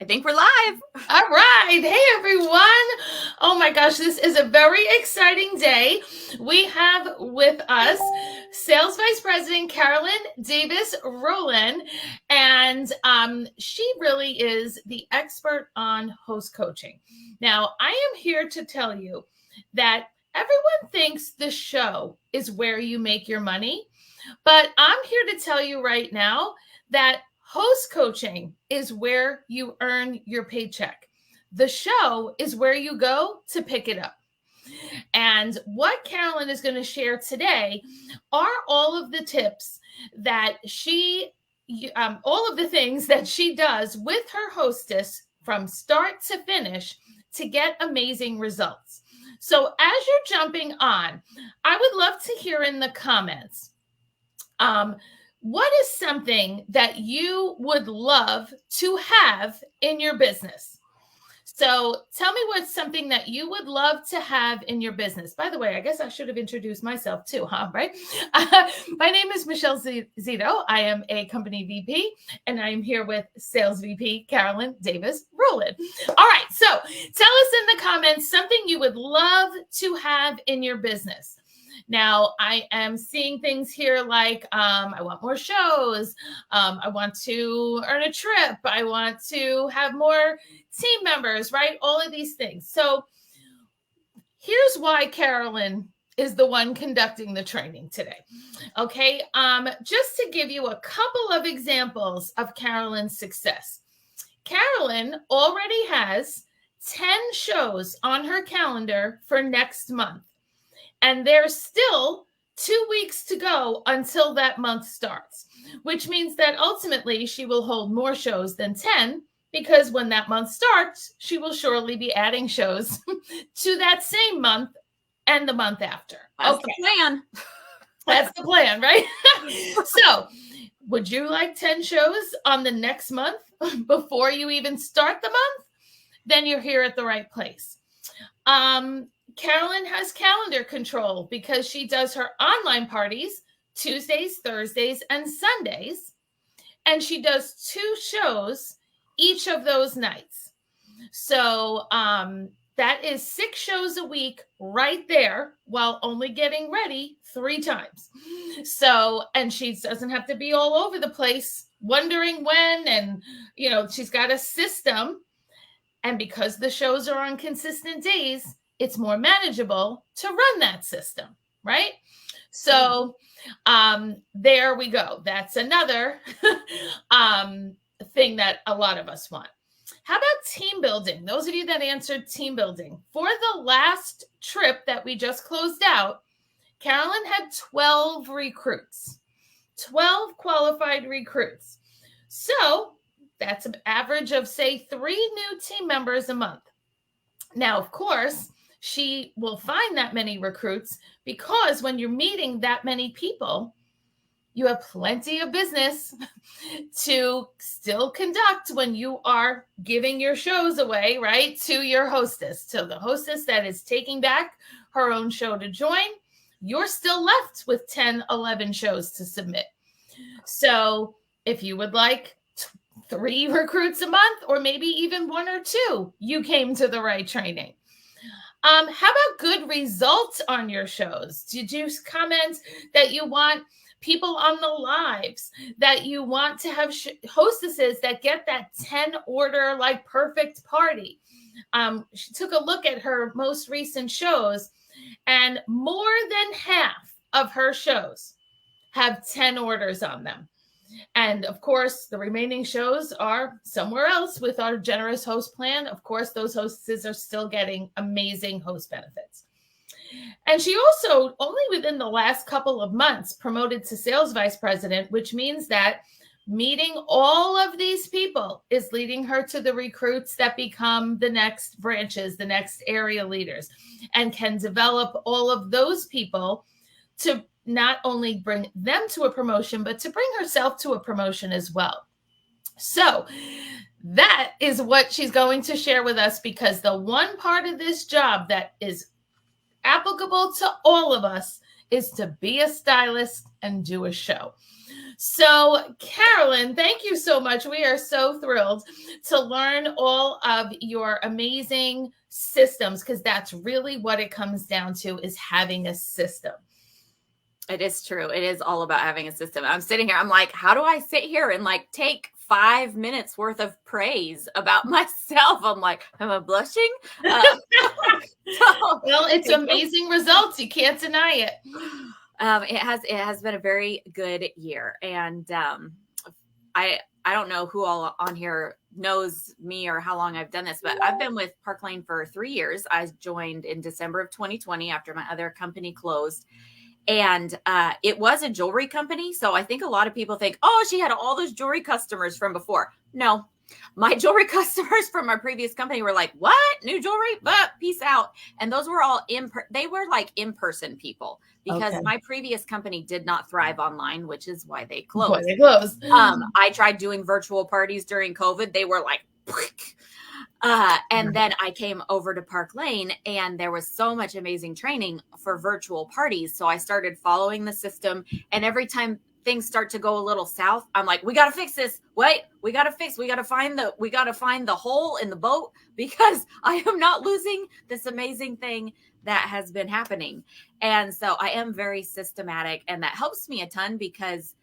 I think we're live. All right. Hey, everyone. Oh my gosh, this is a very exciting day. We have with us Sales Vice President Carolyn Davis Rowland, and she really is the expert on host coaching. Now, I am here to tell you that everyone thinks the show is where you make your money, but I'm here to tell you right now that host coaching is where you earn your paycheck. The show is where you go to pick it up. And what Carolyn is going to share today are all of the tips that all of the things that she does with her hostess from start to finish to get amazing results. So as you're jumping on, I would love to hear in the comments, what is something that you would love to have in your business? So tell me what's something that you would love to have in your business. By the way, I guess I should have introduced myself too, huh? Right? My name is Michelle Zito. I am a company VP, and I'm here with Sales VP Carolyn Davis Rowland. All right, so tell us in the comments something you would love to have in your business. Now, I am seeing things here like I want more shows. I want to earn a trip. I want to have more team members, right? All of these things. So here's why Carolyn is the one conducting the training today. Okay. Just to give you a couple of examples of Carolyn's success. Carolyn already has 10 shows on her calendar for next month. And there's still 2 weeks to go until that month starts, which means that ultimately she will hold more shows than 10, because when that month starts, she will surely be adding shows to that same month and the month after. That's the plan. That's the plan, right? So would you like 10 shows on the next month before you even start the month? Then you're here at the right place. Carolyn has calendar control because she does her online parties Tuesdays, Thursdays, and Sundays. And she does 2 shows each of those nights. So that is 6 shows a week right there, while only getting ready 3 times. So, and she doesn't have to be all over the place wondering when, and, she's got a system. And because the shows are on consistent days, it's more manageable to run that system, right? So there we go. That's another thing that a lot of us want. How about team building? Those of you that answered team building. For the last trip that we just closed out, Carolyn had 12 recruits, 12 qualified recruits. So that's an average of, say, 3 new team members a month. Now, of course, she will find that many recruits because when you're meeting that many people, you have plenty of business to still conduct when you are giving your shows away, right, to your hostess, to the hostess that is taking back her own show to join. You're still left with 10, 11 shows to submit. So if you would like 3 recruits a month, or maybe even 1 or 2, you came to the right training. How about good results on your shows? Did you comment that you want people on the lives, that you want to have hostesses that get that 10 order, like, perfect party? She took a look at her most recent shows, and more than half of her shows have 10 orders on them. And of course, the remaining shows are somewhere else with our generous host plan. Of course, those hostesses are still getting amazing host benefits. And she also, only within the last couple of months, promoted to sales vice president, which means that meeting all of these people is leading her to the recruits that become the next branches, the next area leaders, and can develop all of those people to not only bring them to a promotion, but to bring herself to a promotion as well. So that is what she's going to share with us, because the one part of this job that is applicable to all of us is to be a stylist and do a show. So, Carolyn, thank you so much. We are so thrilled to learn all of your amazing systems, because that's really what it comes down to, is having a system. It is true. It is all about having a system. I'm sitting here. I'm like, how do I sit here and like take 5 minutes worth of praise about myself? I'm like, am I blushing? Well, it's amazing results. You can't deny it. It has been a very good year, and I don't know who all on here knows me or how long I've done this, but I've been with Park Lane for 3 years. I joined in December of 2020 after my other company closed. And it was a jewelry company. So I think a lot of people think, oh, she had all those jewelry customers from before. No, my jewelry customers from my previous company were like, what? New jewelry? But peace out. And those were all they were like in-person people, because my previous company did not thrive online, which is why they closed. I tried doing virtual parties during COVID. They were like, and then I came over to Park Lane, and there was so much amazing training for virtual parties. So I started following the system, and every time things start to go a little south, I'm like, we got to fix this. Wait, we got to find the hole in the boat, because I am not losing this amazing thing that has been happening. And so I am very systematic, and that helps me a ton, because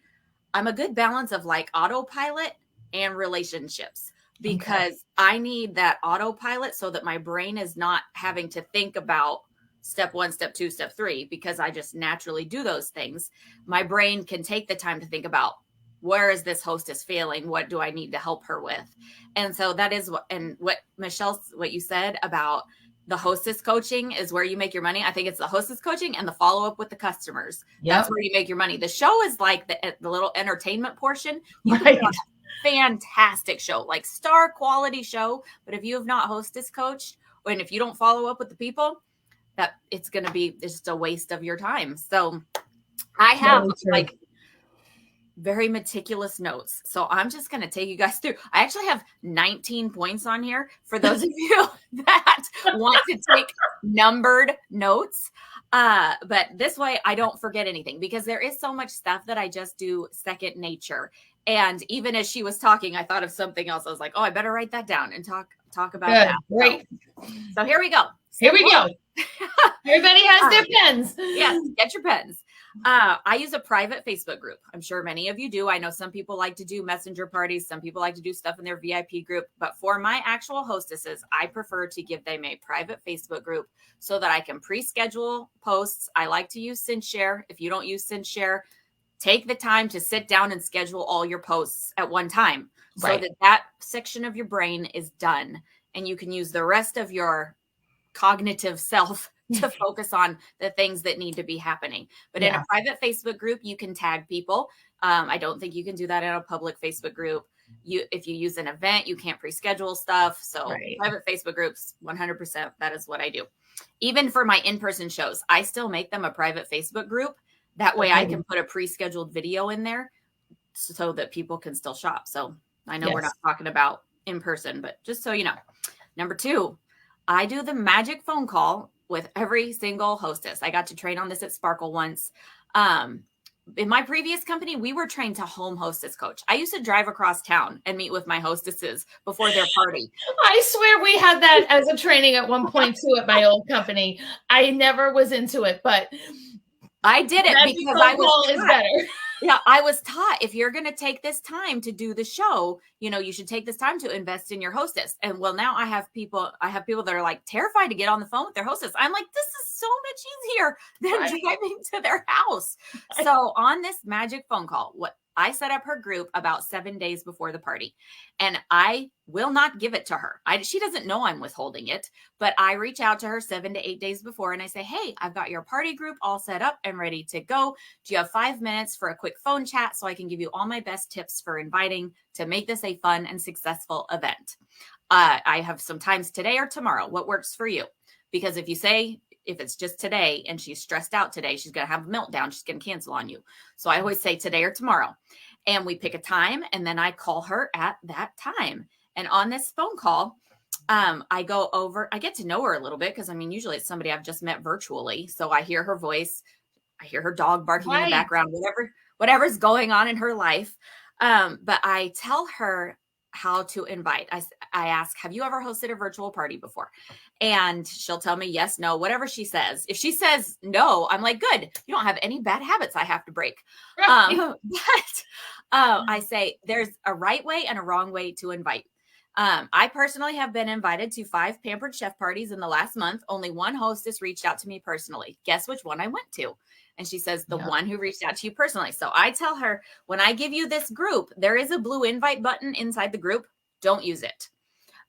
I'm a good balance of like autopilot and relationships, because I need that autopilot so that my brain is not having to think about step 1, step 2, step 3, because I just naturally do those things. My brain can take the time to think about, where is this hostess failing? What do I need to help her with? And so that is what Michelle, what you said about the hostess coaching is where you make your money. I think it's the hostess coaching and the follow-up with the customers. That's where you make your money. The show is like the little entertainment portion. Fantastic show, like star quality show. But if you have not hostess coached, and if you don't follow up with the people, that it's going to be just a waste of your time. So I have like very meticulous notes. So I'm just going to take you guys through. I actually have 19 points on here for those of you that want to take numbered notes. But this way I don't forget anything, because there is so much stuff that I just do second nature. And even as she was talking, I thought of something else. I was like, oh, I better write that down and talk about that. Great. So here we go. Here we go. Everybody has their pens. Yes, get your pens. I use a private Facebook group. I'm sure many of you do. I know some people like to do messenger parties. Some people like to do stuff in their VIP group. But for my actual hostesses, I prefer to give them a private Facebook group so that I can pre-schedule posts. I like to use SendShare. If you don't use SendShare, take the time to sit down and schedule all your posts at one time, so that section of your brain is done, and you can use the rest of your cognitive self to focus on the things that need to be happening. But in a private Facebook group, you can tag people. I don't think you can do that in a public Facebook group. If you use an event, you can't pre-schedule stuff. So private Facebook groups, 100%, that is what I do. Even for my in-person shows, I still make them a private Facebook group. That way I can put a pre-scheduled video in there so that people can still shop. So I know we're not talking about in person, but just so you know. Number 2, I do the magic phone call with every single hostess. I got to train on this at Sparkle once. In my previous company, we were trained to home hostess coach. I used to drive across town and meet with my hostesses before their party. I swear we had that as a training at one point too at my old company. I never was into it, but I did it because I was is better. Yeah, I was taught, if you're going to take this time to do the show, you should take this time to invest in your hostess. And well, now I have people that are like terrified to get on the phone with their hostess. I'm like, this is so much easier than driving to their house. So on this magic phone call, I set up her group about 7 days before the party, and I will not give it to her. She doesn't know I'm withholding it, but I reach out to her 7 to 8 days before, and I say, hey, I've got your party group all set up and ready to go. Do you have 5 minutes for a quick phone chat so I can give you all my best tips for inviting to make this a fun and successful event? I have some times today or tomorrow. What works for you? Because if it's just today and she's stressed out today, she's going to have a meltdown. She's going to cancel on you. So I always say today or tomorrow. And we pick a time, and then I call her at that time. And on this phone call, I get to know her a little bit, because usually it's somebody I've just met virtually. So I hear her voice. I hear her dog barking in the background, whatever's going on in her life. But I tell her how to invite. I ask, have you ever hosted a virtual party before? And she'll tell me yes, no, whatever she says. If she says no, I'm like, good. You don't have any bad habits I have to break. Right. I say there's a right way and a wrong way to invite. I personally have been invited to 5 Pampered Chef parties in the last month. Only one hostess reached out to me personally. Guess which one I went to? And she says, the one who reached out to you personally. So I tell her, when I give you this group, there is a blue invite button inside the group. Don't use it.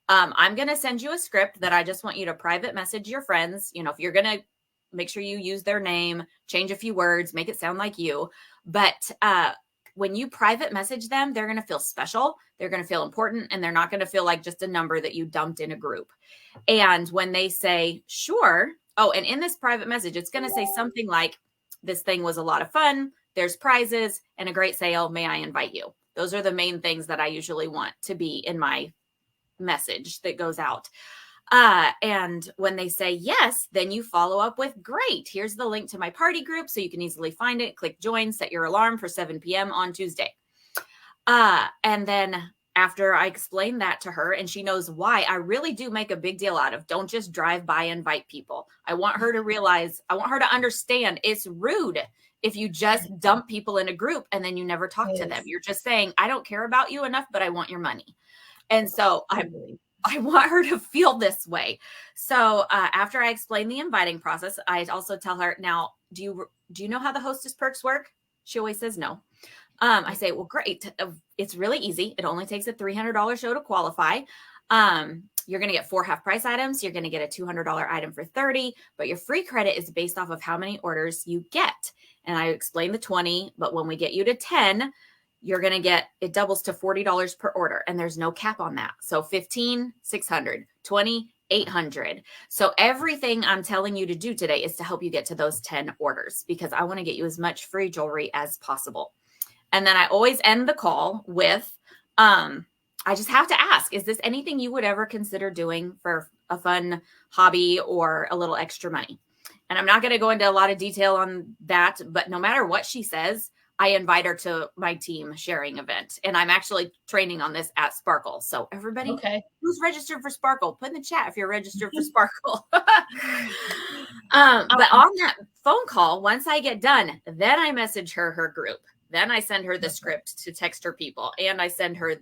I'm going to send you a script that I just want you to private message your friends. You know, if you're going to make sure you use their name, change a few words, make it sound like you. But when you private message them, they're going to feel special. They're going to feel important, and they're not going to feel like just a number that you dumped in a group. And when they say, sure. Oh, and in this private message, it's going to say something like, this thing was a lot of fun. There's prizes and a great sale. May I invite you? Those are the main things that I usually want to be in my message that goes out. And when they say yes, then you follow up with, great. Here's the link to my party group so you can easily find it. Click join, set your alarm for 7 p.m. on Tuesday. And then after I explain that to her and she knows why, I really do make a big deal out of, don't just drive by and invite people. I want her to realize, I want her to understand it's rude if you just dump people in a group and then you never talk to them. You're just saying, I don't care about you enough, but I want your money. And so I want her to feel this way. So after I explain the inviting process, I also tell her, now, do you know how the hostess perks work? She always says no. I say, well, great. It's really easy. It only takes a $300 show to qualify. You're going to get 4 half price items. You're going to get a $200 item for 30, but your free credit is based off of how many orders you get. And I explained the 20, but when we get you to 10, you're going to get, it doubles to $40 per order. And there's no cap on that. So 15, 600, 20, 800. So everything I'm telling you to do today is to help you get to those 10 orders, because I want to get you as much free jewelry as possible. And then I always end the call with, I just have to ask, is this anything you would ever consider doing for a fun hobby or a little extra money? And I'm not going to go into a lot of detail on that, but no matter what she says, I invite her to my team sharing event. And I'm actually training on this at Sparkle. So everybody who's registered for Sparkle, put in the chat if you're registered for Sparkle. But on that phone call, once I get done, then I message her group. Then I send her the script to text her people. And I send her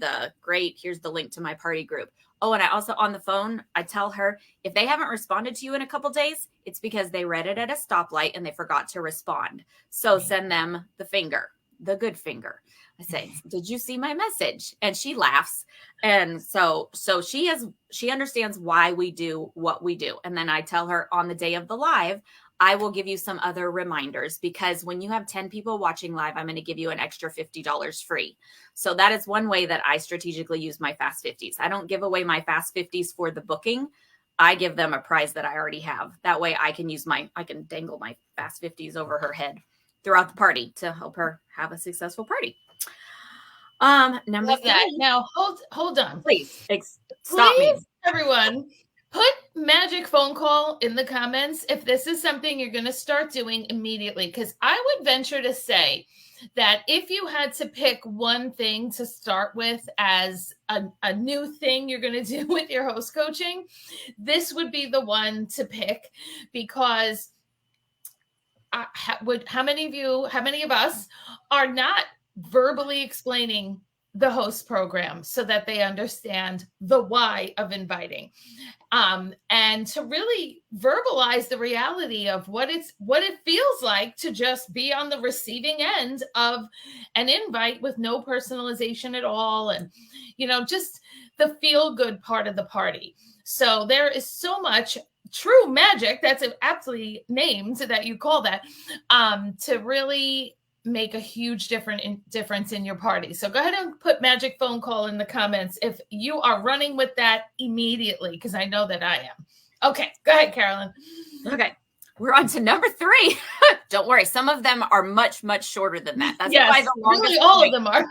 great, here's the link to my party group. Oh, and I also, on the phone, I tell her, if they haven't responded to you in a couple days, it's because they read it at a stoplight and they forgot to respond. So send them the finger, the good finger. I say, did you see my message? And she laughs. And so she understands why we do what we do. And then I tell her, on the day of the live, I will give you some other reminders, because when you have 10 people watching live, I'm going to give you an extra $50 free. So that is one way that I strategically use my Fast 50s. I don't give away my Fast 50s for the booking. I give them a prize that I already have. That way I can dangle my Fast 50s over her head throughout the party to help her have a successful party. Number 3. Now hold on. Please stop me. Everyone. Put magic phone call in the comments if this is something you're going to start doing immediately, because I would venture to say that if you had to pick one thing to start with as a new thing you're going to do with your host coaching, this would be the one to pick, because how many of us are not verbally explaining the host program so that they understand the why of inviting, and to really verbalize the reality of what it feels like to just be on the receiving end of an invite with no personalization at all, and just the feel good part of the party. So there is so much true magic, that's aptly named that you call that, to really make a huge difference in your party. So go ahead and put magic phone call in the comments if you are running with that immediately, because I know that I am. Okay, go ahead, Carolyn. Okay, we're on to number 3. Don't worry, some of them are much, much shorter than that. That's why the longest really all of them are.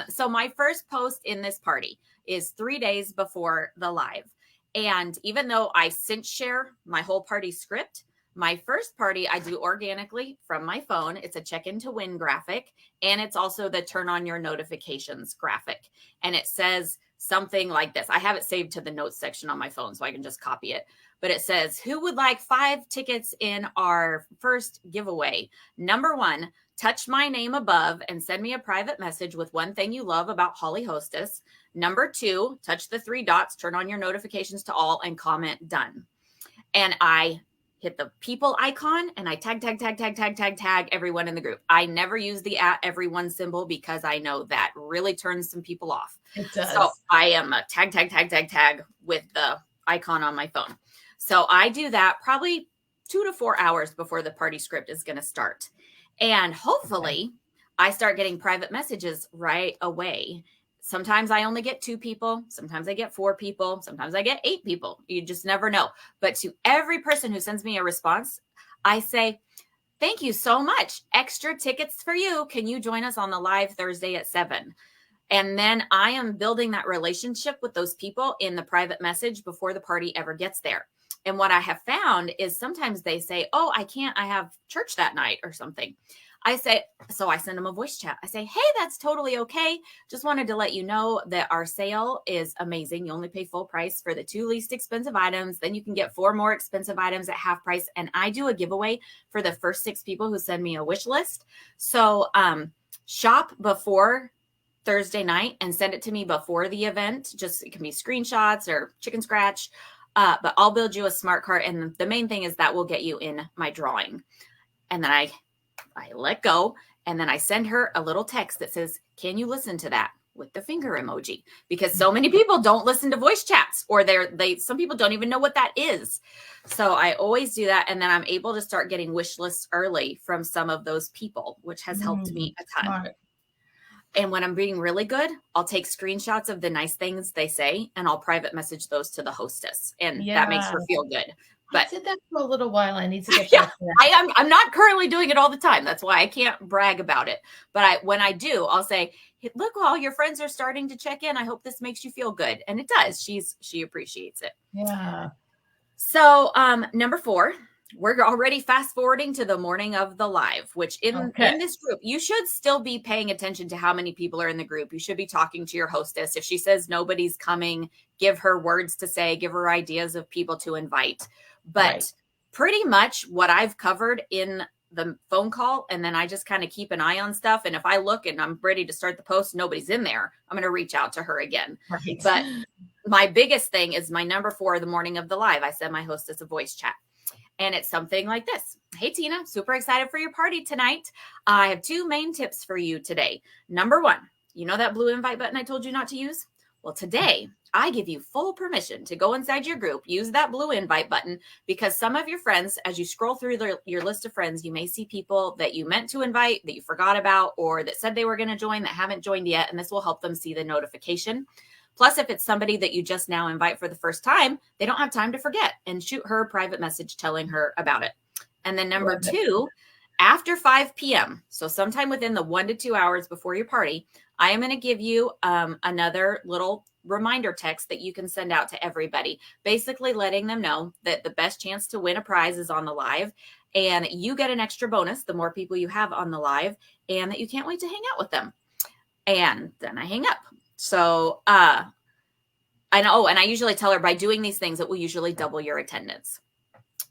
So my first post in this party is 3 days before the live. And even though I since share my whole party script, My first party I do organically from my phone. It's a check-in to win graphic, and it's also the turn on your notifications graphic. And it says something like this. I have it saved to the notes section on my phone so I can just copy it. But it says, who would like 5 tickets in our first giveaway? Number 1, touch my name above and send me a private message with one thing you love about Holly Hostess. Number 2, touch the 3 dots, turn on your notifications to all, and comment done. And I hit the people icon and I tag everyone in the group. I never use the @everyone symbol because I know that really turns some people off. It does. So I am a tag with the icon on my phone. So I do that probably 2 to 4 hours before the party script is going to start. And hopefully I start getting private messages right away. Sometimes I only get 2 people. Sometimes I get 4 people. Sometimes I get 8 people. You just never know. But to every person who sends me a response, I say, thank you so much. Extra tickets for you. Can you join us on the live Thursday at 7? And then I am building that relationship with those people in the private message before the party ever gets there. And what I have found is sometimes they say, oh, I can't, I have church that night or something. I say, so I send them a voice chat. I say, hey, that's totally okay. Just wanted to let you know that our sale is amazing. You only pay full price for the 2 least expensive items. Then you can get 4 more expensive items at half price. And I do a giveaway for the first 6 people who send me a wish list. So shop before Thursday night and send it to me before the event. Just, it can be screenshots or chicken scratch. But I'll build you a smart cart. And the main thing is that will get you in my drawing. And then I let go, and then I send her a little text that says, can you listen to that, with the finger emoji? Because so many people don't listen to voice chats, or some people don't even know what that is. So I always do that. And then I'm able to start getting wish lists early from some of those people, which has helped me a ton. Smart. And when I'm being really good, I'll take screenshots of the nice things they say, and I'll private message those to the hostess. And that makes her feel good. But I did that for a little while. I need to get back to that. I'm not currently doing it all the time. That's why I can't brag about it. But when I do, I'll say, hey, look, all your friends are starting to check in. I hope this makes you feel good. And it does. She appreciates it. Yeah. So number 4, we're already fast forwarding to the morning of the live, which in this group, you should still be paying attention to how many people are in the group. You should be talking to your hostess. If she says nobody's coming, give her words to say, give her ideas of people to invite. But pretty much what I've covered in the phone call, and then I just kind of keep an eye on stuff. And if I look and I'm ready to start the post, nobody's in there, I'm going to reach out to her again. Right. But my biggest thing is my number 4, the morning of the live. I send my hostess a voice chat. And it's something like this. Hey, Tina, super excited for your party tonight. I have 2 main tips for you today. Number 1, you know that blue invite button I told you not to use? Well, today I give you full permission to go inside your group, use that blue invite button, because some of your friends, as you scroll through your list of friends, you may see people that you meant to invite that you forgot about, or that said they were going to join that haven't joined yet. And this will help them see the notification. Plus, if it's somebody that you just now invite for the first time, they don't have time to forget, and shoot her a private message telling her about it. And then number 2, after 5 p.m., so sometime within the 1 to 2 hours before your party, I am going to give you another little reminder text that you can send out to everybody, basically letting them know that the best chance to win a prize is on the live, and you get an extra bonus the more people you have on the live, and that you can't wait to hang out with them. And then I hang up. So I know, and I usually tell her by doing these things, it will usually double your attendance,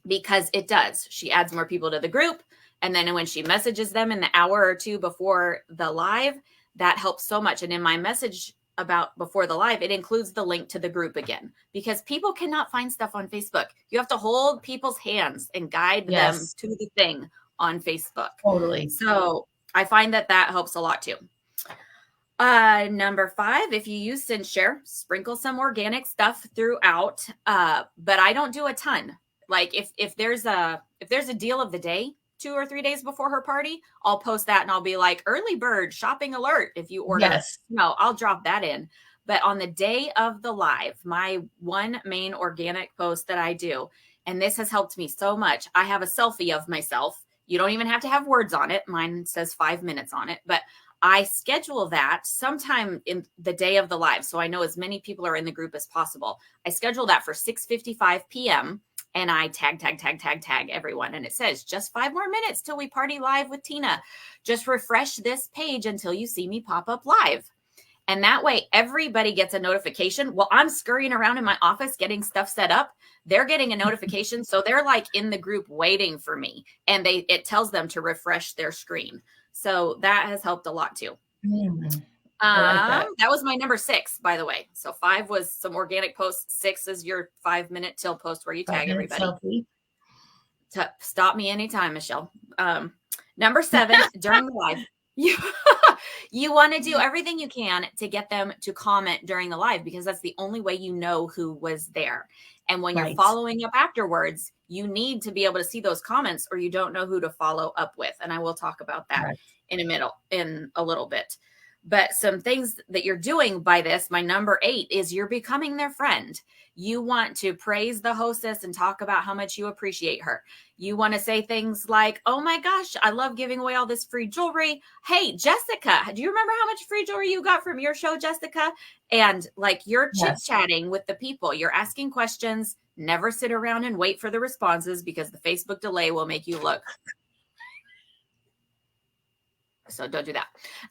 because it does. She adds more people to the group. And then when she messages them in the hour or 2 before the live, that helps so much. And in my message about before the live, it includes the link to the group again, because people cannot find stuff on Facebook. You have to hold people's hands and guide them to the thing on Facebook. Totally. So I find that helps a lot too. Number 5, if you use SendShare, sprinkle some organic stuff throughout. But I don't do a ton. Like if there's a deal of the day 2 or 3 days before her party, I'll post that and I'll be like, early bird shopping alert. If you order, no, I'll drop that in. But on the day of the live, my one main organic post that I do, and this has helped me so much, I have a selfie of myself. You don't even have to have words on it. Mine says 5 minutes on it, but I schedule that sometime in the day of the live, so I know as many people are in the group as possible. I schedule that for 6:55 p.m. and I tag everyone. And it says just 5 more minutes till we party live with Tina. Just refresh this page until you see me pop up live. And that way everybody gets a notification. Well, I'm scurrying around in my office getting stuff set up. They're getting a notification. So they're like in the group waiting for me, and it tells them to refresh their screen. So that has helped a lot too. That was my number 6, by the way. So 5 was some organic posts. 6 is your 5-minute till post where you tag everybody. Stop me anytime, Michelle. Number 7, during the live, you want to do everything you can to get them to comment during the live, because that's the only way you know who was there. And when you're following up afterwards, you need to be able to see those comments, or you don't know who to follow up with. And I will talk about that in a little bit. But some things that you're doing by this, my number 8, is you're becoming their friend. You want to praise the hostess and talk about how much you appreciate her. You want to say things like, oh my gosh, I love giving away all this free jewelry. Hey, Jessica, do you remember how much free jewelry you got from your show, Jessica? And like, you're chit-chatting with the people. You're asking questions. Never sit around and wait for the responses, because the Facebook delay will make you look. So don't do that.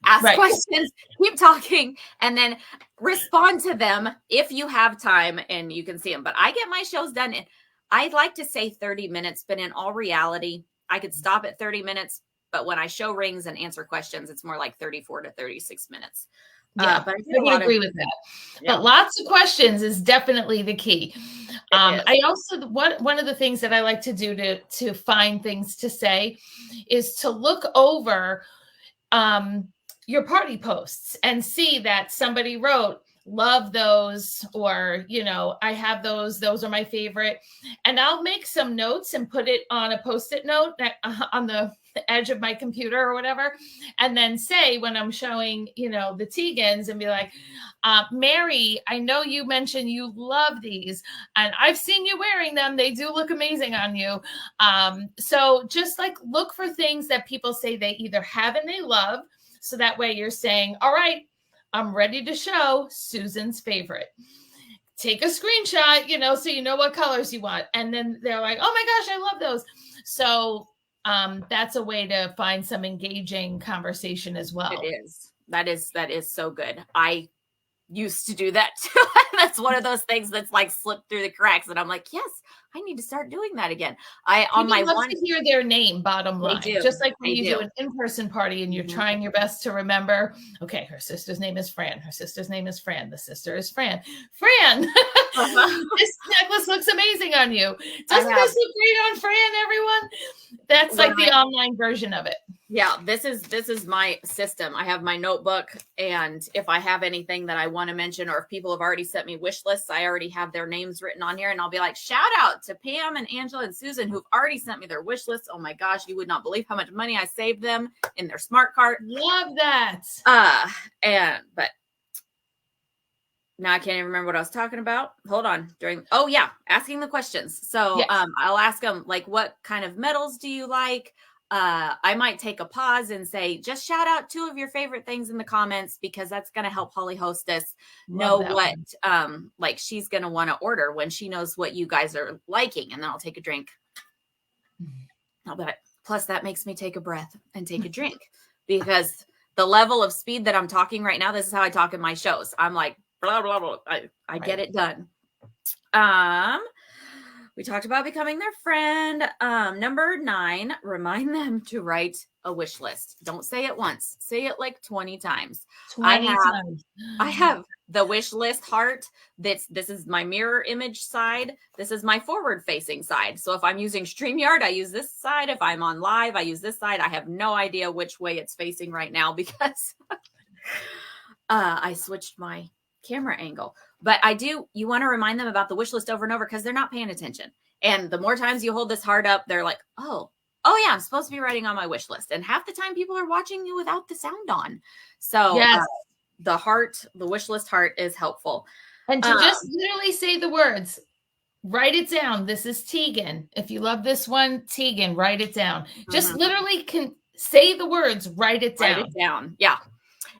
Ask questions, keep talking, and then respond to them if you have time and you can see them. But I get my shows done in, I'd like to say 30 minutes, but in all reality, I could stop at 30 minutes. But when I show rings and answer questions, it's more like 34 to 36 minutes. Yeah, but I would agree with that. Yeah. But lots of questions is definitely the key. I also, one of the things that I like to do to find things to say is to look over your party posts and see that somebody wrote, love those, or, you know, I have those are my favorite. And I'll make some notes and put it on a Post-it note on the edge of my computer or whatever. And then say, when I'm showing, you know, the Tegans, and be like, Mary, I know you mentioned you love these, and I've seen you wearing them. They do look amazing on you. So just like look for things that people say they either have and they love. So that way you're saying, all right, I'm ready to show Susan's favorite. Take a screenshot, you know, so you know what colors you want. And then they're like, oh my gosh, I love those. So that's a way to find some engaging conversation as well. It is. That is so good. I used to do that too. That's one of those things that's like slipped through the cracks, and I'm like, yes, I need to start doing that again. People love to hear their name, bottom line. Just like when you do an in-person party and you're trying your best to remember, okay, her sister's name is Fran. Her sister's name is Fran. The sister is Fran. Fran, this necklace looks amazing on you. Doesn't this look great on Fran, everyone? That's like the online version of it. Yeah, this is my system. I have my notebook, and if I have anything that I want to mention, or if people have already sent me wish lists, I already have their names written on here, and I'll be like, shout out to Pam and Angela and Susan, who've already sent me their wish lists. Oh my gosh, you would not believe how much money I saved them in their smart cart. Love that. But now I can't even remember what I was talking about. Hold on. Asking the questions. So I'll ask them, like, what kind of metals do you like? I might take a pause and say, just shout out 2 of your favorite things in the comments, because that's going to help Holly Hostess know what like she's going to want to order when she knows what you guys are liking. And then I'll take a drink. Plus that makes me take a breath and take a drink, because the level of speed that I'm talking right now, this is how I talk in my shows. I'm like, blah, blah, blah. I get it done. We talked about becoming their friend. Number 9, remind them to write a wish list. Don't say it once. Say it like 20 times. 20 times. I have the wish list heart. This is my mirror image side. This is my forward facing side. So if I'm using StreamYard, I use this side. If I'm on live, I use this side. I have no idea which way it's facing right now, because I switched my camera angle. But you want to remind them about the wish list over and over, because they're not paying attention. And the more times you hold this heart up, they're like, oh yeah, I'm supposed to be writing on my wish list. And half the time people are watching you without the sound on. So the wish list heart is helpful. And to just literally say the words, write it down. This is Tegan. If you love this one, Tegan, write it down. Just literally can say the words, write it down. Write it down. Yeah.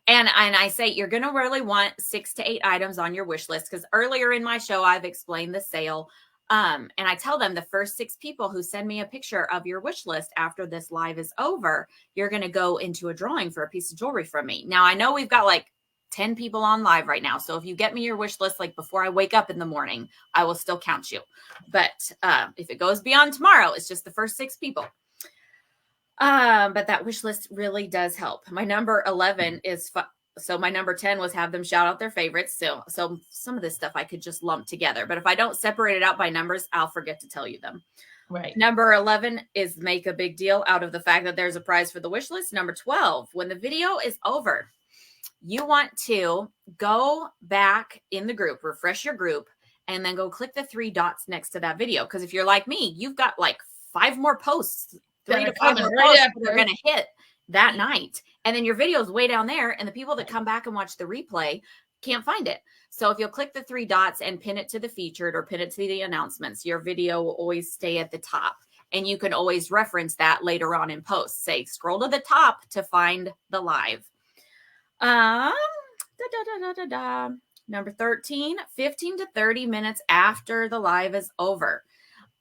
And I say you're going to really want 6 to 8 items on your wish list, because earlier in my show, I've explained the sale. And I tell them the first 6 people who send me a picture of your wish list after this live is over, you're going to go into a drawing for a piece of jewelry from me. Now, I know we've got like 10 people on live right now. So if you get me your wish list, like before I wake up in the morning, I will still count you. But if it goes beyond tomorrow, it's just the first 6 people. But that wish list really does help. My number 11 is so my number 10 was have them shout out their favorites. So some of this stuff I could just lump together, but if I don't separate it out by numbers, I'll forget to tell you them. Right. Number 11 is make a big deal out of the fact that there's a prize for the wish list. Number 12, when the video is over, you want to go back in the group, refresh your group, and then go click the 3 dots next to that video. Because if you're like me, you've got like 5 more posts, 3 to 5 more posts that are going to hit that night. And then your video is way down there, and the people that come back and watch the replay can't find it. So if you'll click the 3 dots and pin it to the featured or pin it to the announcements, your video will always stay at the top. And you can always reference that later on in posts. Say, scroll to the top to find the live. Number 13, 15 to 30 minutes after the live is over.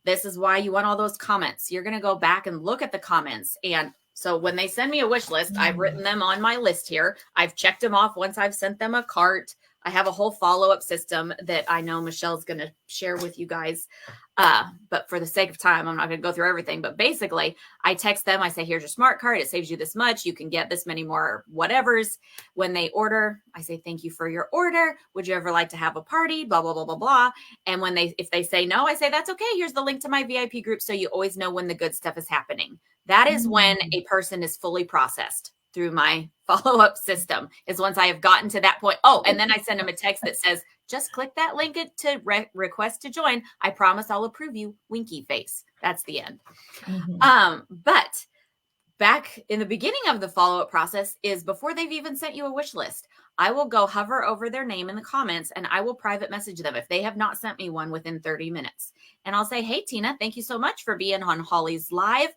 This is why you want all those comments. You're going to go back and look at the comments. And so when they send me a wish list, I've written them on my list here. I've checked them off once I've sent them a cart. I have a whole follow-up system that I know Michelle's going to share with you guys. But for the sake of time, I'm not going to go through everything. But basically, I text them. I say, here's your smart card. It saves you this much. You can get this many more whatevers. When they order, I say, thank you for your order. Would you ever like to have a party? Blah, blah, blah, blah, blah. And if they say no, I say, that's okay. Here's the link to my VIP group. So you always know when the good stuff is happening. That is when a person is fully processed through my follow-up system, is once I have gotten to that point. Oh, and then I send them a text that says, just click that link to request to join. I promise I'll approve you. Winky face. That's the end. But back in the beginning of the follow-up process is before they've even sent you a wish list. I will go hover over their name in the comments and I will private message them if they have not sent me one within 30 minutes. And I'll say, hey, Tina, thank you so much for being on Holly's Live.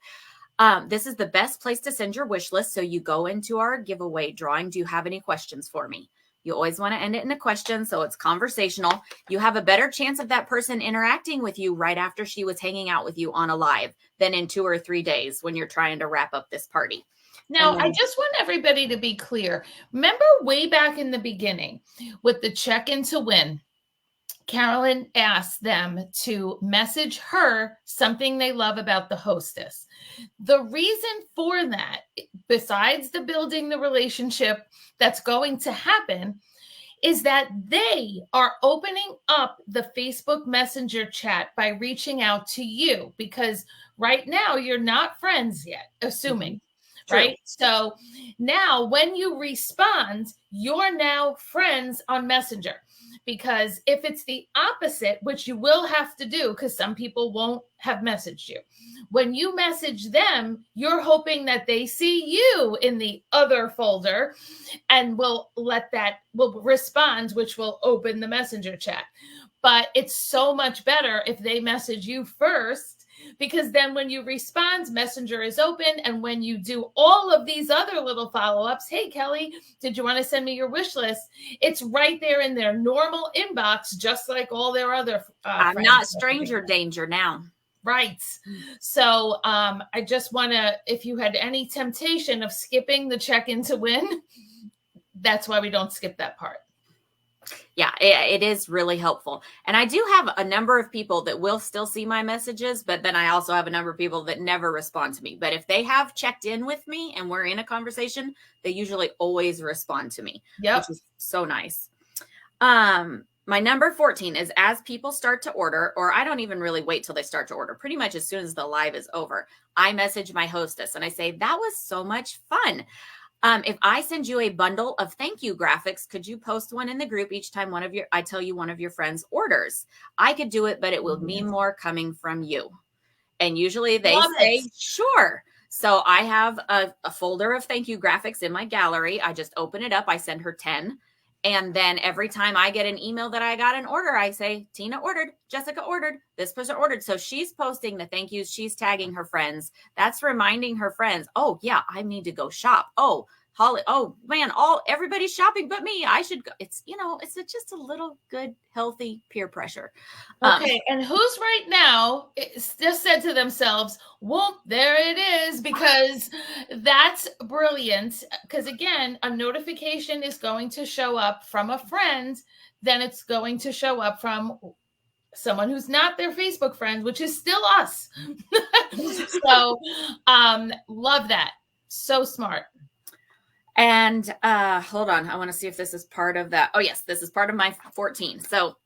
This is the best place to send your wish list. So you go into our giveaway drawing. Do you have any questions for me? You always want to end it in a question. So it's conversational. You have a better chance of that person interacting with you right after she was hanging out with you on a live than in 2 or 3 days when you're trying to wrap up this party. Now, I just want everybody to be clear. Remember way back in the beginning with the check-in to win, Carolyn asked them to message her something they love about the hostess. The reason for that, besides the building the relationship that's going to happen, is that they are opening up the Facebook Messenger chat by reaching out to you, because right now you're not friends yet, assuming. True. Right? So now when you respond, you're now friends on Messenger. Because if it's the opposite, which you will have to do because some people won't have messaged you, when you message them, you're hoping that they see you in the other folder and will respond, which will open the Messenger chat. But it's so much better if they message you first, because then when you respond, Messenger is open. And when you do all of these other little follow-ups, hey, Kelly, did you want to send me your wish list? It's right there in their normal inbox, just like all their other I'm not stranger danger now. Right. So I just want to, if you had any temptation of skipping the check-in to win, that's why we don't skip that part. Yeah, it is really helpful. And I do have a number of people that will still see my messages, but then I also have a number of people that never respond to me. But if they have checked in with me and we're in a conversation, they usually always respond to me, which is so nice. My number 14 is as people start to order, or I don't even really wait till they start to order, pretty much as soon as the live is over, I message my hostess and I say, that was so much fun. If I send you a bundle of thank you graphics, could you post one in the group each time I tell you one of your friends orders? I could do it, but it will mean more coming from you. And usually they say, sure. So I have a folder of thank you graphics in my gallery. I just open it up. I send her 10. And then every time I get an email that I got an order, I say, Tina ordered, Jessica ordered, this person ordered. So she's posting the thank yous. She's tagging her friends. That's reminding her friends, oh, yeah, I need to go shop. Oh, Holly, oh man, everybody's shopping but me. I should go. It's, just a little good, healthy peer pressure. Okay, and who's right now just said to themselves, "Whoop, there it is," because that's brilliant. Because again, a notification is going to show up from a friend, then it's going to show up from someone who's not their Facebook friend, which is still us. So, love that. So smart. And hold on, I want to see if this is part of that. Oh yes, this is part of my 14. So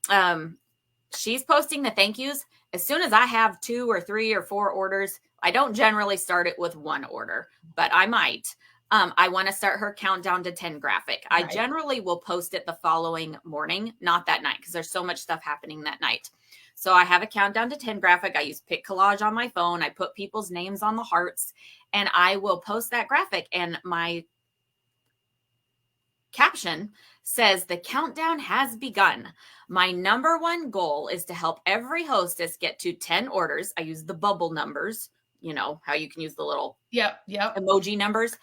she's posting the thank yous. As soon as I have 2 or 3 or 4 orders, I don't generally start it with 1 order, but I might. I want to start her countdown to 10 graphic. Right. I generally will post it the following morning, not that night, because there's so much stuff happening that night. So I have a countdown to 10 graphic. I use Pic Collage on my phone. I put people's names on the hearts, and I will post that graphic. And my caption says, "The countdown has begun. My number one goal is to help every hostess get to 10 orders." I use the bubble numbers, how you can use the little emoji numbers.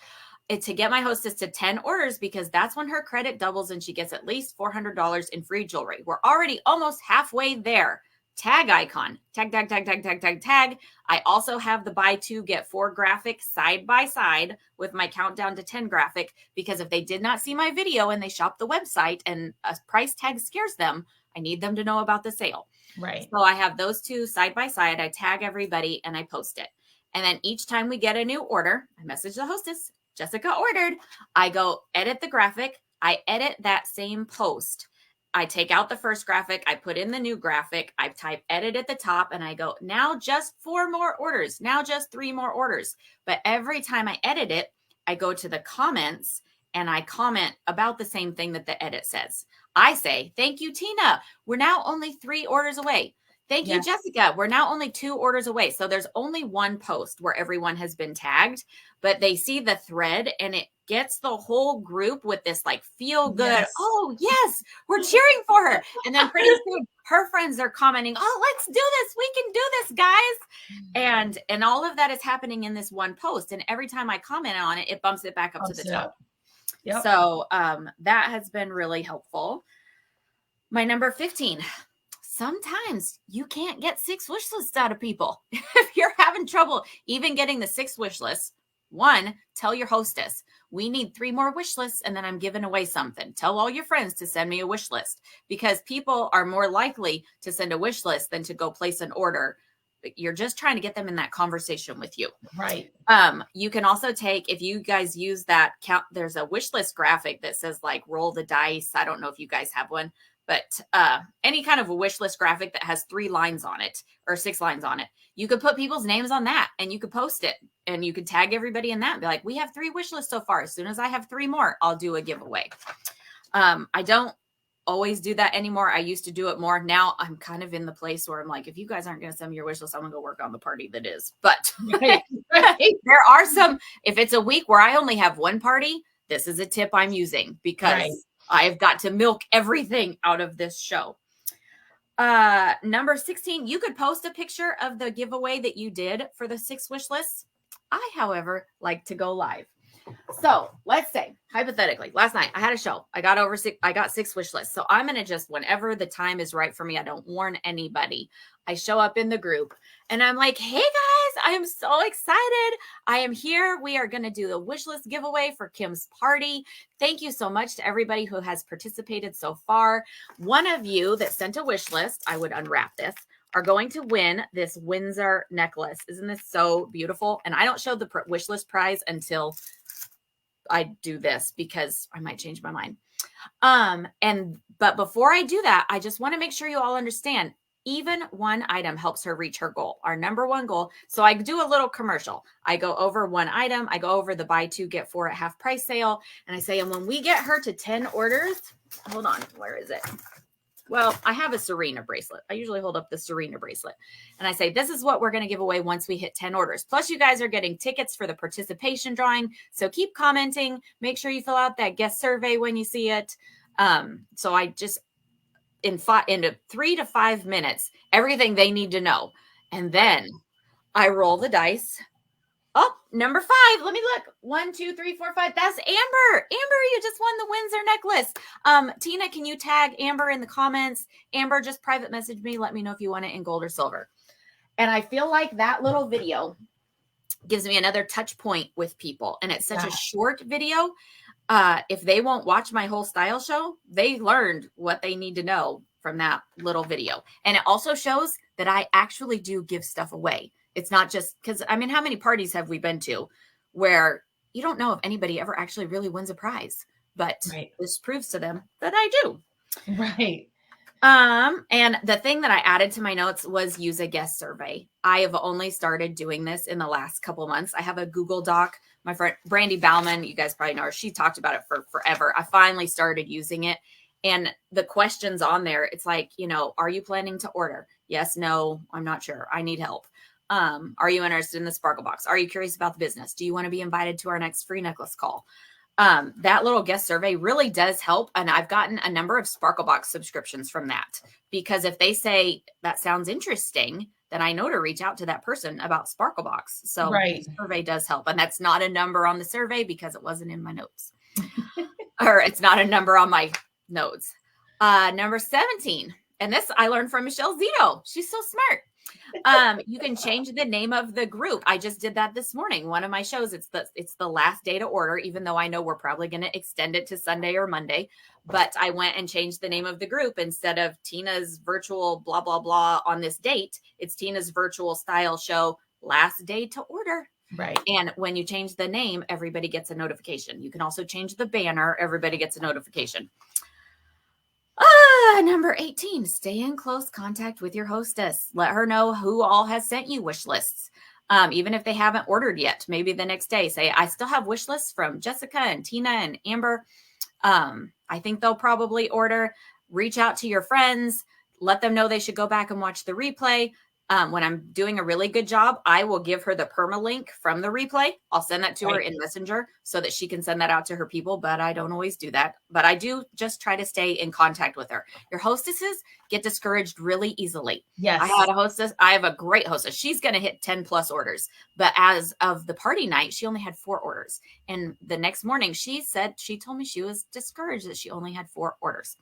It's to get my hostess to 10 orders, because that's when her credit doubles and she gets at least $400 in free jewelry. We're already almost halfway there. Tag icon, tag, tag, tag, tag, tag, tag, tag. I also have the buy 2, get 4 graphic side by side with my countdown to 10 graphic, because if they did not see my video and they shop the website and a price tag scares them, I need them to know about the sale. Right. So I have those 2 side by side. I tag everybody and I post it. And then each time we get a new order, I message the hostess, "Jessica ordered." I go edit the graphic. I edit that same post. I take out the first graphic, I put in the new graphic, I type edit at the top, and I go, now just 4 more orders, now just 3 more orders. But every time I edit it, I go to the comments and I comment about the same thing that the edit says. I say, "Thank you, Tina. We're now only 3 orders away. Thank you, Jessica. We're now only 2 orders away." So there's only 1 post where everyone has been tagged, but they see the thread and it gets the whole group with this like feel good. Yes. "Oh yes, we're cheering for her." And then pretty soon her friends are commenting, "Oh, let's do this. We can do this, guys." And all of that is happening in this 1 post. And every time I comment on it, it bumps it back up to the top. Yep. So that has been really helpful. My number 15. Sometimes you can't get 6 wish lists out of people. If you're having trouble even getting the 6 wish lists, 1, tell your hostess, "We need 3 more wish lists, and then I'm giving away something." Tell all your friends to send me a wish list, because people are more likely to send a wish list than to go place an order. You're just trying to get them in that conversation with you. Right. You can also take, if you guys use that count, there's a wish list graphic that says like roll the dice. I don't know if you guys have one, but any kind of a wish list graphic that has 3 lines on it or 6 lines on it, you could put people's names on that and you could post it and you could tag everybody in that and be like, "We have 3 wish lists so far. As soon as I have 3 more, I'll do a giveaway." I don't always do that anymore. I used to do it more. Now I'm kind of in the place where I'm like, if you guys aren't going to send me your wish list, I'm going to go work on the party that is. But right. There are some, if it's a week where I only have 1 party, this is a tip I'm using, because I've got to milk everything out of this show. Number 16, you could post a picture of the giveaway that you did for the 6 wish lists. I, however, like to go live. So let's say, hypothetically, last night I had a show. I got 6 wish lists. So I'm going to just, whenever the time is right for me, I don't warn anybody. I show up in the group and I'm like, "Hey guys, I am so excited. I am here. We are going to do the wish list giveaway for Kim's party. Thank you so much to everybody who has participated so far. One of you that sent a wish list, I would unwrap this, are going to win this Windsor necklace. Isn't this so beautiful?" And I don't show the wish list prize until I do this, because I might change my mind. But before I do that, I just want to make sure you all understand, even 1 item helps her reach her goal, our number 1 goal. So I do a little commercial. I go over 1 item. I go over the buy 2, get 4 at half price sale. And I say, and when we get her to 10 orders, hold on, where is it? Well, I have a Serena bracelet. I usually hold up the Serena bracelet. And I say, this is what we're going to give away once we hit 10 orders. Plus, you guys are getting tickets for the participation drawing. So keep commenting. Make sure you fill out that guest survey when you see it. So I just, in 3 to 5 minutes, everything they need to know. And then I roll the dice. Oh, number 5. Let me look. 1, 2, 3, 4, 5. That's Amber. Amber, you just won the Windsor necklace. Tina, can you tag Amber in the comments? Amber, just private message me. Let me know if you want it in gold or silver. And I feel like that little video gives me another touch point with people. And it's such a short video. If they won't watch my whole style show, they learned what they need to know from that little video. And it also shows that I actually do give stuff away. It's not just because, I mean, how many parties have we been to where you don't know if anybody ever actually really wins a prize, but this proves to them that I do. Right. And the thing that I added to my notes was use a guest survey. I have only started doing this in the last couple months. I have a Google Doc. My friend Brandy Bauman, you guys probably know her. She talked about it for forever. I finally started using it. And the questions on there, it's like, are you planning to order? Yes, no, I'm not sure. I need help. Are you interested in the Sparkle Box? Are you curious about the business? Do you want to be invited to our next free necklace call? That little guest survey really does help. And I've gotten a number of Sparkle Box subscriptions from that, because if they say that sounds interesting, then I know to reach out to that person about Sparkle Box. So the survey does help. And that's not a number on the survey because it wasn't in my notes or it's not a number on my notes. Number 17. And this I learned from Michelle Zito. She's so smart. You can change the name of the group. I just did that this morning. One of my shows, it's the last day to order, even though I know we're probably going to extend it to Sunday or Monday. But I went and changed the name of the group. Instead of Tina's virtual blah, blah, blah on this date, it's Tina's virtual style show, last day to order. Right. And when you change the name, everybody gets a notification. You can also change the banner. Everybody gets a notification. Number 18, stay in close contact with your hostess. Let her know who all has sent you wish lists. Even if they haven't ordered yet, maybe the next day say, I still have wish lists from Jessica and Tina and Amber. I think they'll probably order. Reach out to your friends. Let them know they should go back and watch the replay. When I'm doing a really good job, I will give her the permalink from the replay. I'll send that to her in Messenger so that she can send that out to her people, but I don't always do that. But I do just try to stay in contact with her. Your hostesses get discouraged really easily. Yes. I have a great hostess. She's going to hit 10 plus orders. But as of the party night, she only had 4 orders. And the next morning she told me she was discouraged that she only had 4 orders.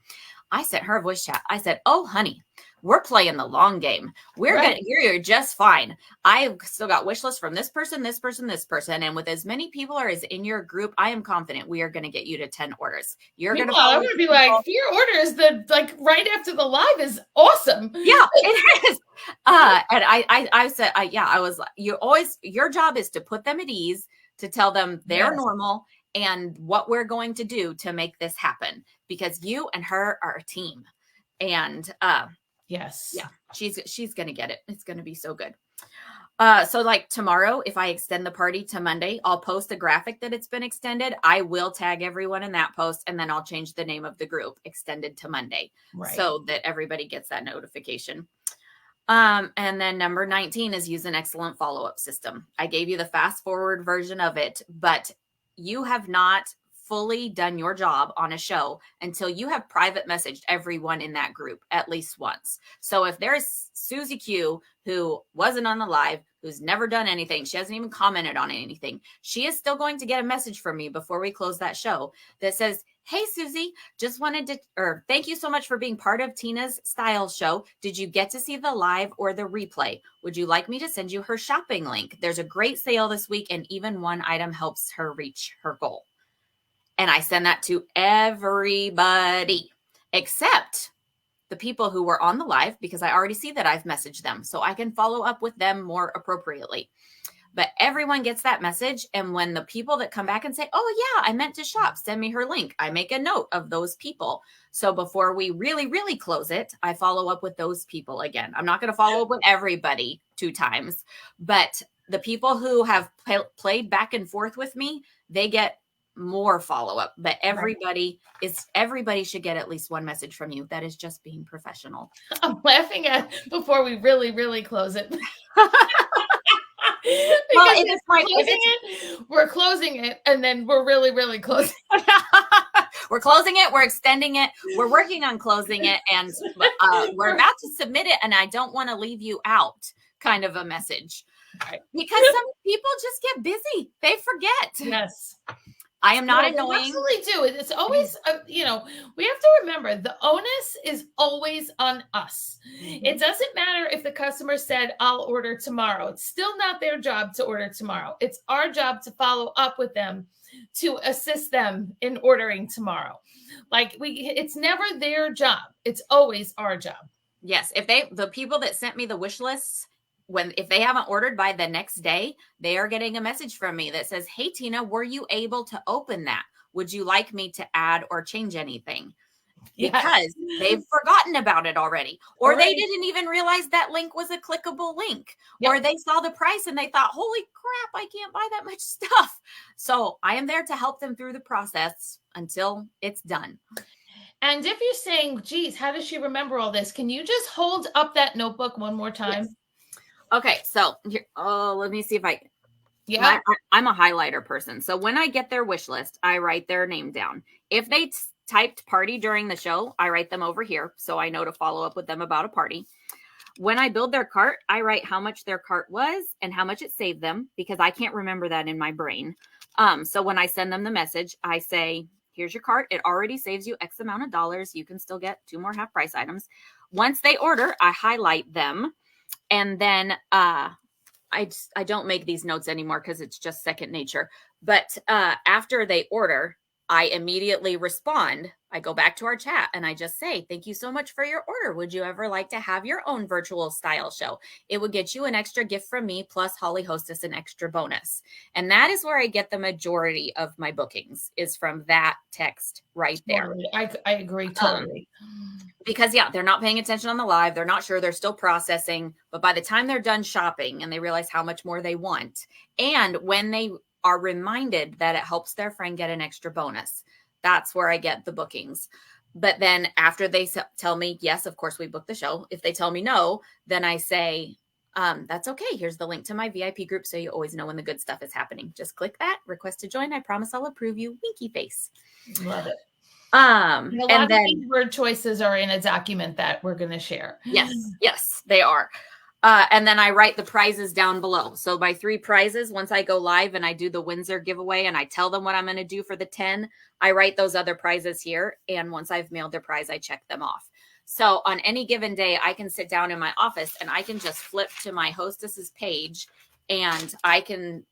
I sent her a voice chat. I said, oh, honey, we're playing the long game. You're just fine. I've still got wish lists from this person, this person, this person. And with as many people as in your group, I am confident we are going to get you to 10 orders. I'm going to be like, 4 orders right after the live is awesome. Yeah, it is. And I said, I was like, your job is to put them at ease, to tell them they're normal and what we're going to do to make this happen, because you and her are a team. And yes, yeah, she's going to get it. It's going to be so good. So like tomorrow, if I extend the party to Monday, I'll post a graphic that it's been extended. I will tag everyone in that post, and then I'll change the name of the group, extended to Monday, so that everybody gets that notification. And then number 19 is use an excellent follow-up system. I gave you the fast forward version of it, but you have not fully done your job on a show until you have private messaged everyone in that group at least once. So if there's Susie Q, who wasn't on the live, who's never done anything, she hasn't even commented on anything, she is still going to get a message from me before we close that show that says, hey, Susie, just wanted to, thank you so much for being part of Tina's style show. Did you get to see the live or the replay? Would you like me to send you her shopping link? There's a great sale this week, and even one item helps her reach her goal. And I send that to everybody except the people who were on the live, because I already see that I've messaged them, so I can follow up with them more appropriately. But everyone gets that message. And when the people that come back and say, oh yeah, I meant to shop, send me her link, I make a note of those people. So before we really, really close it, I follow up with those people again. I'm not going to follow up with everybody 2 times, but the people who have played back and forth with me, they get more follow-up. But everybody should get at least one message from you. That is just being professional. I'm laughing at before we really, really close it. We're closing it, and then we're really, really closing. We're closing it. We're extending it. We're working on closing it, and we're about to submit it. And I don't want to leave you out. Kind of a message. Right. Because some people just get busy. They forget. Yes. I am not No, they annoying. absolutely do. It's always, we have to remember the onus is always on us. It doesn't matter if the customer said, I'll order tomorrow. It's still not their job to order tomorrow. It's our job to follow up with them, to assist them in ordering tomorrow. It's never their job. It's always our job. Yes. The people that sent me the wish lists, if they haven't ordered by the next day, they are getting a message from me that says, hey, Tina, were you able to open that? Would you like me to add or change anything? Because they've forgotten about it already. Or they didn't even realize that link was a clickable link. Or they saw the price and they thought, holy crap, I can't buy that much stuff. So I am there to help them through the process until it's done. And if you're saying, geez, how does she remember all this? Can you just hold up that notebook one more time? Yes. Okay, so here, let me see if Yeah. I'm a highlighter person. So when I get their wish list, I write their name down. If they typed party during the show, I write them over here. So I know to follow up with them about a party. When I build their cart, I write how much their cart was and how much it saved them, because I can't remember that in my brain. So when I send them the message, I say, here's your cart. It already saves you X amount of dollars. You can still get 2 more half price items. Once they order, I highlight them. And then I don't make these notes anymore because it's just second nature. But after they order, I immediately respond. I go back to our chat and I just say, thank you so much for your order. Would you ever like to have your own virtual style show? It would get you an extra gift from me, plus Holly Hostess an extra bonus. And that is where I get the majority of my bookings, is from that text right there. I agree totally. Because they're not paying attention on the live. They're not sure. They're still processing. But by the time they're done shopping and they realize how much more they want, and when they are reminded that it helps their friend get an extra bonus, that's where I get the bookings. But then after they tell me, yes, of course we booked the show. If they tell me no, then I say, that's okay. Here's the link to my VIP group, so you always know when the good stuff is happening. Just click that, request to join. I promise I'll approve you. Winky face. Love it. And a lot of these word choices are in a document that we're going to share. Yes, they are. And then I write the prizes down below. So my 3 prizes, once I go live and I do the Windsor giveaway and I tell them what I'm going to do for the 10, I write those other prizes here. And once I've mailed their prize, I check them off. So on any given day, I can sit down in my office and I can just flip to my hostess's page, and I can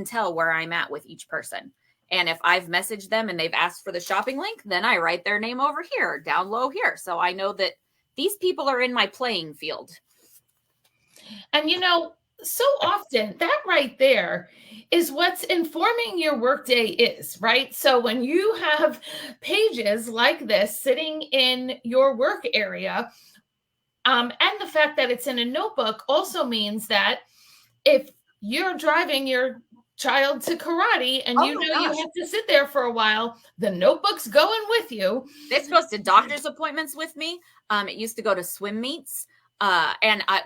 tell where I'm at with each person. And if I've messaged them and they've asked for the shopping link, then I write their name over here, down low here. So I know that these people are in my playing field. And so often that right there is what's informing your workday is, right? So when you have pages like this sitting in your work area, and the fact that it's in a notebook also means that if you're driving your child to karate and you have to sit there for a while, the notebook's going with you. This goes to doctor's appointments with me. It used to go to swim meets.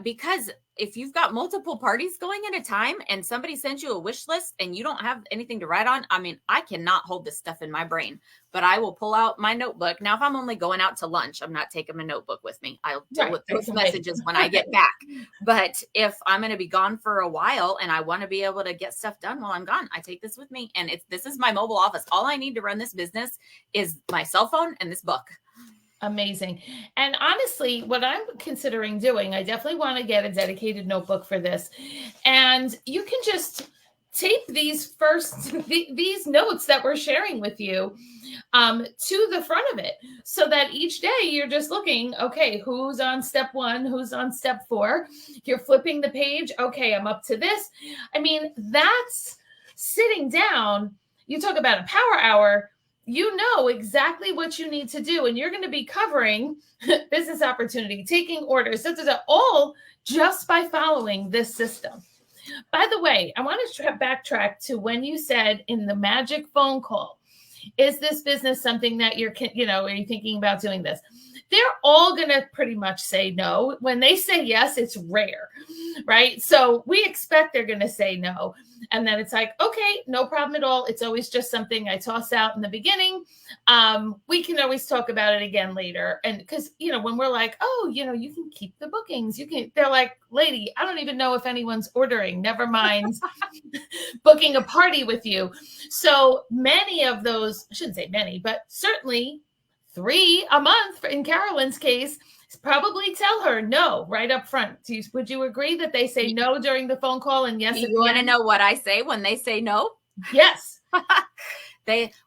Because if you've got multiple parties going at a time and somebody sends you a wish list and you don't have anything to write on, I cannot hold this stuff in my brain, but I will pull out my notebook. Now, if I'm only going out to lunch, I'm not taking my notebook with me. I'll deal with those messages when I get back. But if I'm going to be gone for a while and I want to be able to get stuff done while I'm gone, I take this with me. And this is my mobile office. All I need to run this business is my cell phone and this book. Amazing. And honestly, what I'm considering doing, I definitely want to get a dedicated notebook for this. And you can just tape these these notes that we're sharing with you to the front of it, so that each day you're just looking, okay, who's on step 1, who's on step 4, you're flipping the page. Okay, I'm up to this. That's sitting down. You talk about a power hour. You know exactly what you need to do, and you're going to be covering business opportunity, taking orders, all just by following this system. By the way, I want to backtrack to when you said in the magic phone call, is this business something that are you thinking about doing this? they're all going to pretty much say no. When they say yes, it's rare, right? So we expect they're going to say no. And then it's like, okay, no problem at all. It's always just something I toss out in the beginning. We can always talk about it again later. And because, when we're like, oh, you can keep the bookings. They're like, lady, I don't even know if anyone's ordering, never mind booking a party with you. So many of those, I shouldn't say many, but certainly 3 a month in Carolyn's case, probably tell her no right up front. Would you agree that they say no during the phone call and yes? You want to know what I say when they say no? Yes.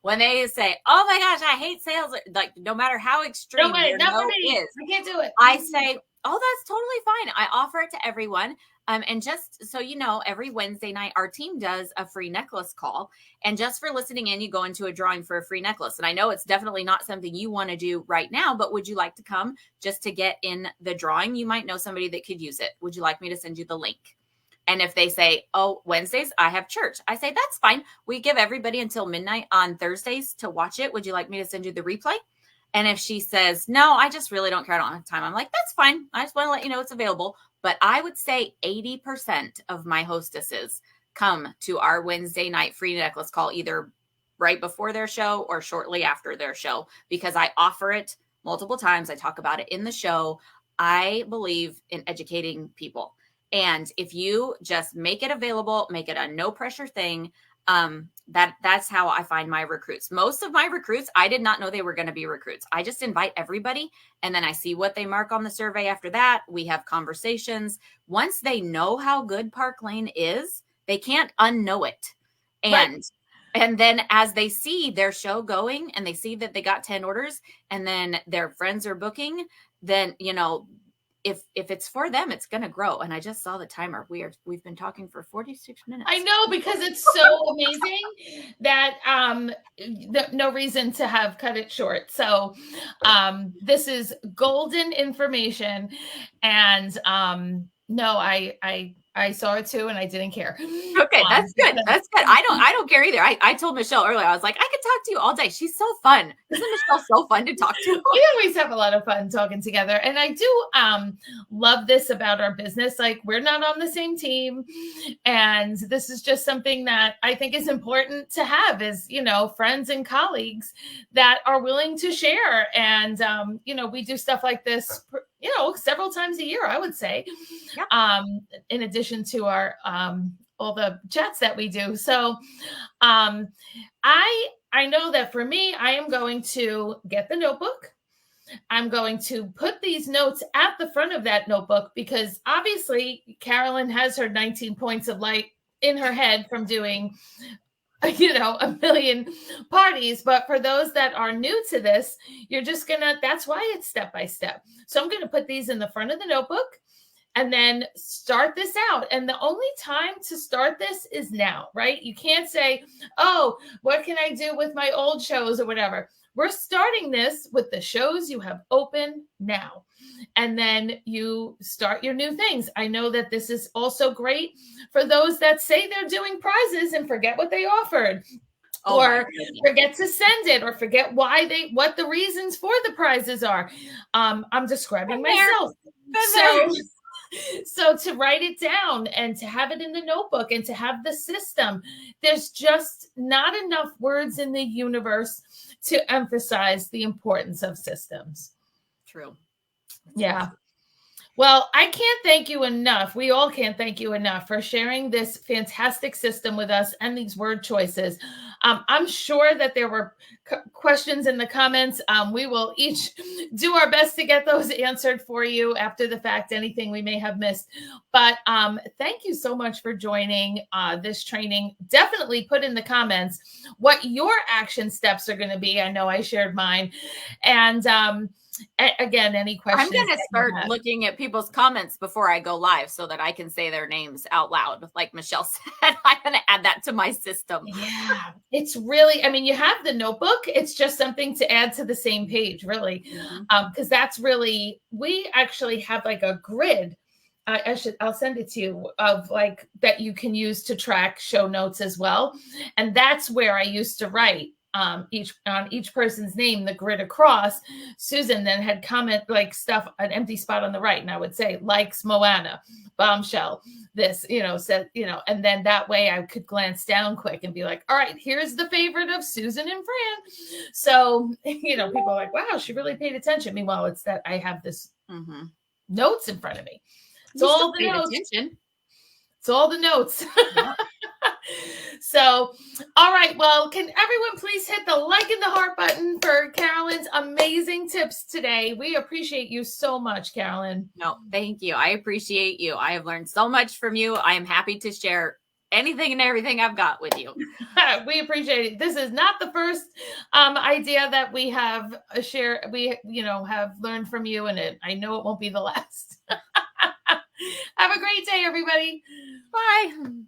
When they say, oh my gosh, I hate sales, like no matter how extreme their no is, I can't do it. I say, oh, that's totally fine. I offer it to everyone. And just so you know, every Wednesday night, our team does a free necklace call. And just for listening in, you go into a drawing for a free necklace. And I know it's definitely not something you want to do right now, but would you like to come just to get in the drawing? You might know somebody that could use it. Would you like me to send you the link? And if they say, oh, Wednesdays, I have church, I say, that's fine. We give everybody until midnight on Thursdays to watch it. Would you like me to send you the replay? And if she says, no, I just really don't care. I don't have time. I'm like, that's fine. I just want to let you know it's available. But I would say 80% of my hostesses come to our Wednesday night free necklace call, either right before their show or shortly after their show, because I offer it multiple times. I talk about it in the show. I believe in educating people. And if you just make it available, make it a no pressure thing, that's how I find my recruits. Most of my recruits, I did not know they were going to be recruits. I just invite everybody, and then I see what they mark on the survey. After that, we have conversations. Once they know how good Park Lane is, they can't unknow it. And then as they see their show going and they see that they got 10 orders and then their friends are booking, then, if it's for them, it's going to grow. And I just saw the timer. We've been talking for 46 minutes. I know, because it's so amazing that no reason to have cut it short. So this is golden information. And no, I saw it too, and I didn't care. Okay, that's good. That's good. I don't care either. I told Michelle earlier, I was like, I could talk to you all day. She's so fun. Isn't Michelle so fun to talk to? We always have a lot of fun talking together. And I do love this about our business. Like, we're not on the same team. And this is just something that I think is important to have is, friends and colleagues that are willing to share. And, we do stuff like this, several times a year, I would say, in addition to our all the chats that we do. So I know that for me, I am going to get the notebook. I'm going to put these notes at the front of that notebook because obviously Carolyn has her 19 points of light in her head from doing a million parties. But for those that are new to this, that's why it's step by step. So I'm going to put these in the front of the notebook and then start this out. And the only time to start this is now, right? You can't say, oh, what can I do with my old shows or whatever? We're starting this with the shows you have open now. And then you start your new things. I know that this is also great for those that say they're doing prizes and forget what they offered. Or forget to send it, or forget what the reasons for the prizes are. I'm describing myself. So to write it down and to have it in the notebook and to have the system, there's just not enough words in the universe to emphasize the importance of systems. True. Yeah. Well, I can't thank you enough. We all can't thank you enough for sharing this fantastic system with us and these word choices. I'm sure that there were questions in the comments. We will each do our best to get those answered for you after the fact, anything we may have missed. But thank you so much for joining this training. Definitely put in the comments what your action steps are going to be. I know I shared mine. And again, any questions? I'm going to start looking at people's comments before I go live so that I can say their names out loud. Like Michelle said, I'm going to add that to my system. Yeah, it's really, you have the notebook. It's just something to add to the same page, really. Because that's really, we actually have like a grid. I'll send it to you of like that you can use to track show notes as well. And that's where I used to write each on each person's name, the grid across, Susan then had comment like stuff, an empty spot on the right, and I would say likes Moana, bombshell, this, said, and then that way I could glance down quick and be like, all right, here's the favorite of Susan and Fran. So, people are like, wow, she really paid attention. Meanwhile, it's that I have this notes in front of me. It's all the notes. Attention. It's all the notes. Yeah. So, all right. Well, can everyone please hit the like and the heart button for Carolyn's amazing tips today? We appreciate you so much, Carolyn. No, thank you. I appreciate you. I have learned so much from you. I am happy to share anything and everything I've got with you. We appreciate it. This is not the first idea that we have shared. We, have learned from you, and I know it won't be the last. Have a great day, everybody. Bye.